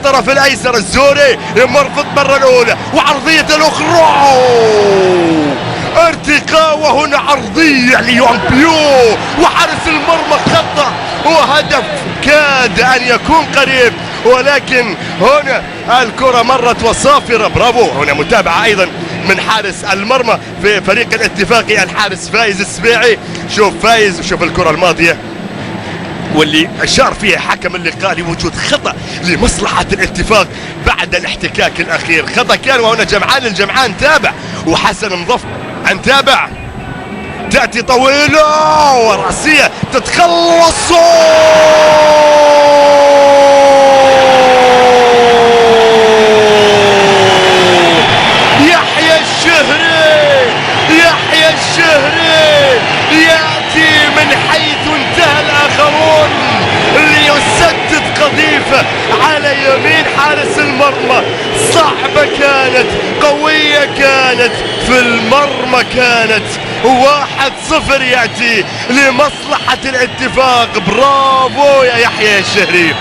الطرف الايسر الزوري يمرفض مرة الاولى وعرضية الاخرى، ارتقاء وهنا عرضية ليون بيو وحارس المرمى خطأ وهدف كاد ان يكون قريب، ولكن هنا الكرة مرت وصافرة. برافو. هنا متابعة ايضا من حارس المرمى في فريق الاتفاقي الحارس فايز السبيعي. شوف فايز وشوف الكرة الماضية واللي اشار فيها حكم اللقاء لوجود خطأ لمصلحة الاتفاق بعد الاحتكاك الاخير. خطأ كان وهنا جمعان الجمعان تابع وحسن مظفر نتابع. تأتي طويلة ورأسية تتخلص يحيى الشهري. يحيى الشهري يأتي من حيث انتهى الآخرون ليسدد قذيفة على يمين حارس المرمى. صعبة كانت، قوية كانت، في المرمى كانت. 1-0 يأتي لمصلحة الاتفاق. برافو يا يحيى الشهري.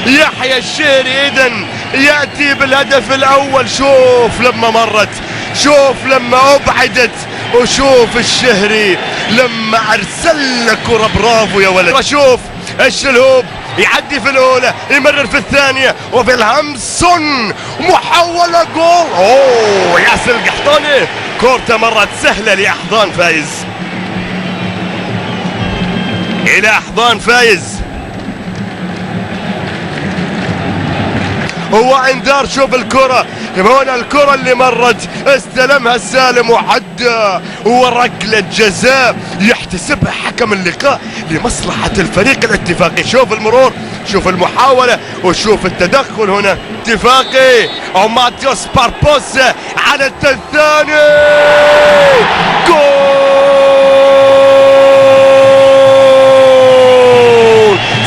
يحيى الشهري إذن يأتي بالهدف الأول. شوف لما مرت، شوف لما أبعدت، وشوف الشهري لما أرسل لك كرة. برافو يا ولد. شوف الشلهوب يعدي في الأولى يمرر في الثانية وفي الهمسون محاولة جول. أوه ياسر القحطاني كورته مرت سهلة لأحضان فايز، إلى أحضان فايز. هو انذار. شوف الكرة هنا، الكرة اللي مرت استلمها السالم وعدى وركلة جزاء يحتسبها حكم اللقاء لمصلحة الفريق الاتفاقي. شوف المرور، شوف المحاولة وشوف التدخل هنا. اتفاقي او ماتيوس باربوس على الثاني. جول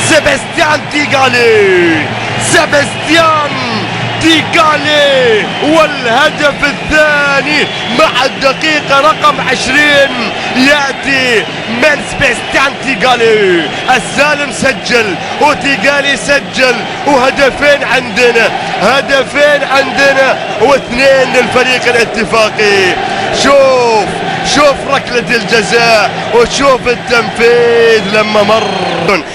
سيباستيان ديغالي. سيباستيان ديغالي والهدف الثاني مع الدقيقة رقم 20 يأتي من سيباستيان ديغالي. السالم سجل وديغالي سجل وهدفين عندنا، هدفين عندنا واثنين للفريق الاتفاقي. شوف ركلة الجزاء وشوف التنفيذ لما مر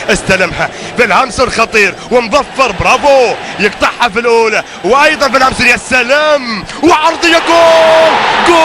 استلمها في الهمسون خطير ومظفر. برافو يقطعها في الأولى وأيضا في الهمسون. يا سلام وعرضية جول.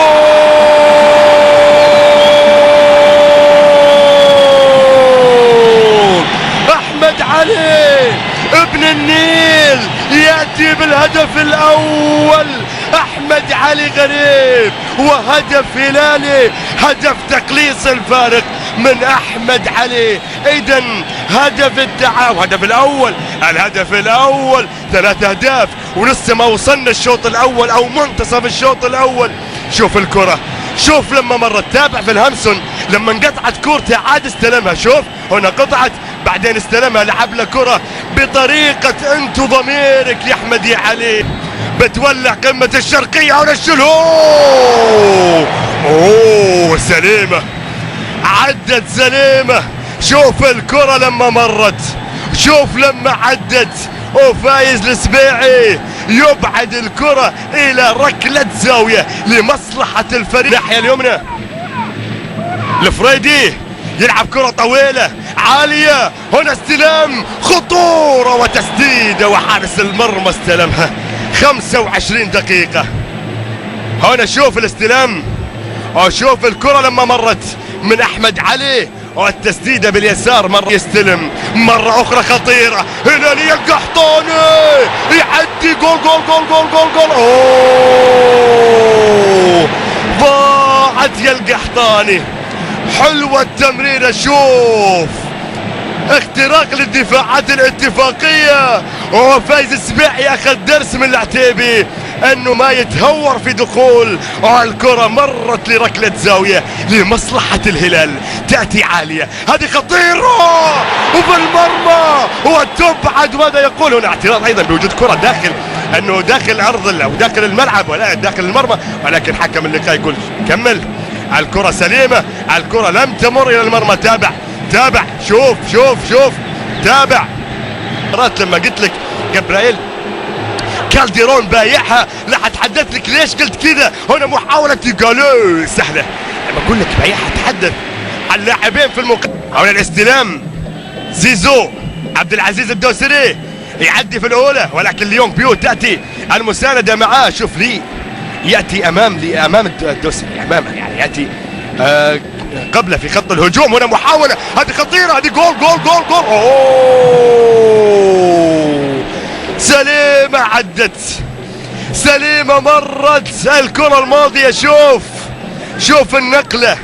أحمد علي ابن النيل يأتي بالهدف الأول. أحمد علي غريب وهدف هلالي، هدف تقليص الفارق من أحمد علي. إذن هدف التعاون، هدف الأول، الهدف الأول 3 أهداف ولسه ما وصلنا الشوط الأول أو منتصف الشوط الأول. شوف الكرة، شوف لما مرت. تابع في الهمسون لما انقطعت كورته عاد استلمها. شوف هنا قطعت بعدين استلمها، لعب له كرة بطريقة انتو ضميرك يا أحمد يا علي. بتولع قمة الشرقية هنا الشلهوب. اوه سليمة، عدت سليمة. شوف الكرة لما مرت، شوف لما عدت، وفايز السبيعي يبعد الكرة الى ركلة زاوية لمصلحة الفريق. الناحية اليمنى الفريدي يلعب كرة طويلة عالية، هنا استلام خطورة وتسديدة وحارس المرمى استلمها. 25 دقيقة هنا. شوف الاستلام وشوف الكرة لما مرت من أحمد علي والتسديدة باليسار. مرة يستلم مرة أخرى خطيرة. هلالي القحطاني يعدي جول جول جول جول جول جول. أوه ضاعت يا القحطاني. حلوة التمريرة. شوف اختراق للدفاعات الاتفاقية وفايز السبيعي أخذ درس من العتيبي أنه ما يتهور في دخول. الكرة مرت لركلة زاوية لمصلحة الهلال. تأتي عالية، هذه خطيرة وفي المرمى وتبعد. ماذا يقول هنا؟ اعتراض أيضا بوجود كرة داخل، أنه داخل أرض أو داخل الملعب ولا داخل المرمى، ولكن حكم اللقاء يقول كمل. الكرة سليمة، الكرة لم تمر إلى المرمى. تابع تابع، شوف تابع. لما قلت لك جبرائيل كالديرون بايعها. لا هتحدث لك ليش قلت كذا. هنا محاولة جولو سهلة. لما اقول لك بايعها تحدث عن اللاعبين في المقدمة. هنا الاستلام زيزو عبد العزيز الدوسري يعدي في الاولى، ولكن اليوم بيو تاتي المساندة معاه. شوف لي ياتي امام الدوسري امامه، يعني ياتي قبله في خط الهجوم. هنا محاولة، هذه خطيرة، هذه جول جول جول جول. اوه سليمة عدت، سليمة مرت الكرة الماضية. شوف النقلة،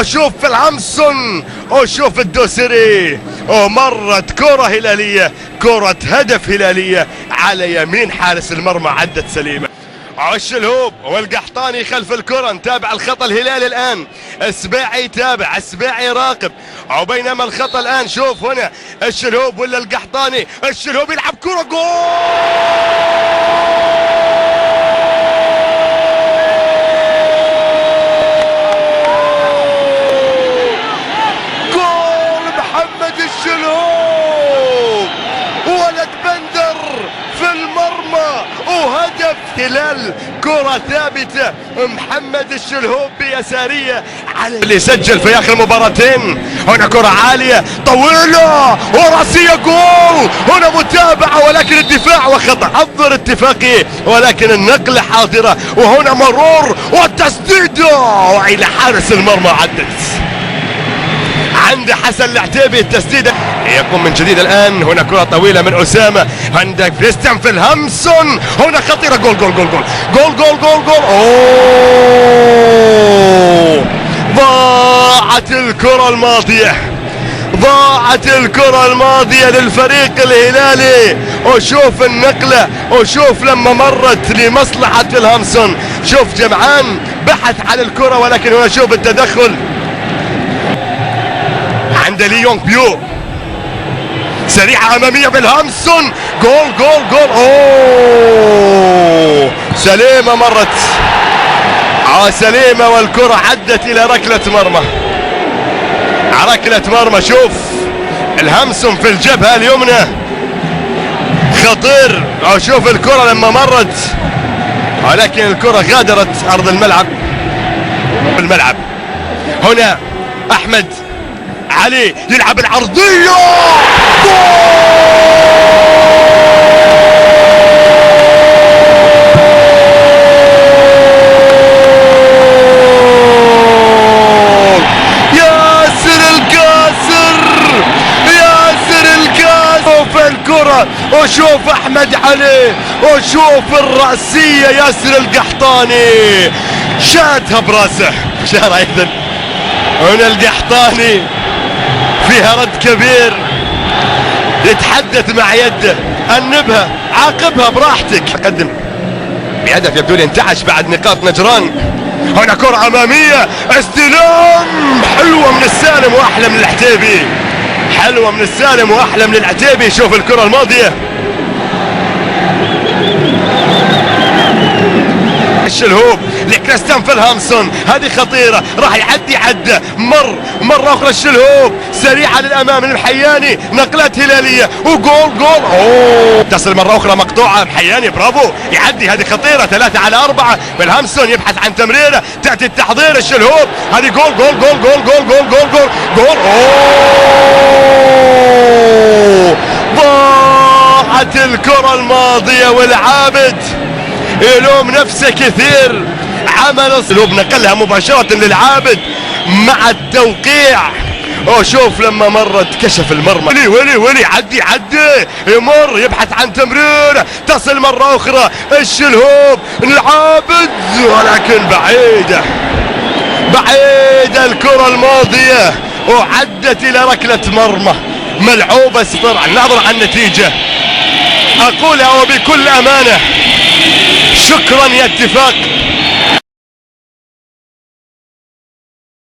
شوف الهامسون، وشوف الدوسري، ومرت كرة هلالية، كرة هدف هلالية على يمين حارس المرمى. عدت سليمة. الشلهوب والقحطاني خلف الكرة. نتابع الخطأ الهلالي الآن. السباعي يتابع، السباعي يراقب، وبينما الخطأ الآن شوف هنا الشلهوب ولا القحطاني. الشلهوب يلعب كرة جول. جول محمد الشلهوب، ولد بندر في المرمى، وهدف هلال. كرة ثابتة، محمد الشلهوب بيسارية على اللي سجل في اخر مباراتين. هنا كرة عالية طويلة وراسية جول. هنا متابعة ولكن الدفاع وخطأ، حظر اتفاقي ولكن النقلة حاضرة. وهنا مرور والتسديدة والى حارس المرمى. عدت عند حسن العتيبي التسديدة. يقوم من جديد الآن. هنا كرة طويلة من أسامة، عندك كريستيان في الهامسون. هنا خطيرة، جول جول جول جول جول جول جول جول. أوه ضاعت الكرة الماضية، ضاعت الكرة الماضية للفريق الهلالي. وشوف النقلة، وشوف لما مرت لمصلحة الهامسون. شوف جمعان بحث عن الكرة، ولكن هنا شوف التدخل عند لي يونغ بيو. سريعة أمامية بالهامسون، جول جول جول. أوه سليمة مرت، سليمة، والكرة عدت إلى ركلة مرمى. ركلة مرمى. شوف الهامسون في الجبهة اليمنى خطير. شوف الكرة لما مرت، ولكن الكرة غادرت أرض الملعب. هنا أحمد علي يلعب العرضية، شوف الكرة، وشوف احمد علي، وشوف الرأسية ياسر القحطاني شاتها براسه. شهر ايضا هنا القحطاني فيها رد كبير، يتحدث مع يده، انبها، عاقبها براحتك. قدم بهدف يبدو لي انتعش بعد نقاط نجران. هنا كرة امامية، استلام حلوة من السالم واحلى من العتيبي، حلوة من السالم واحلى من العتيبي. شوف الكرة الماضية، الشلهوب لكريستيان في الهامسون، هذه خطيرة، راح يعدي عدة، مرة أخرى الشلهوب سريعة للأمام المحياني، نقلات هلالية وجول جول. أوه تصل مرة أخرى مقطوعة، محياني برافو يعدي، هذه خطيرة. 3-4 بالهامسون يبحث عن تمريرة، تأتي التحضير، الشلهوب هذه جول جول جول جول جول جول جول جول جول. أوه ضاعت الكرة الماضية، والعابد يلوم نفسه كثير، عمل اسلوب نقلها مباشرة للعابد مع التوقيع. وشوف لما مرت كشف المرمى، ولي عدي يمر يبحث عن تمرير، تصل مرة أخرى الشلهوب العابد، ولكن بعيدة الكرة الماضية، وعدت إلى ركلة مرمى ملعوبة. طبعا نظرا عن النتيجة أقولها وبكل أمانة، شكرا يا اتفاق.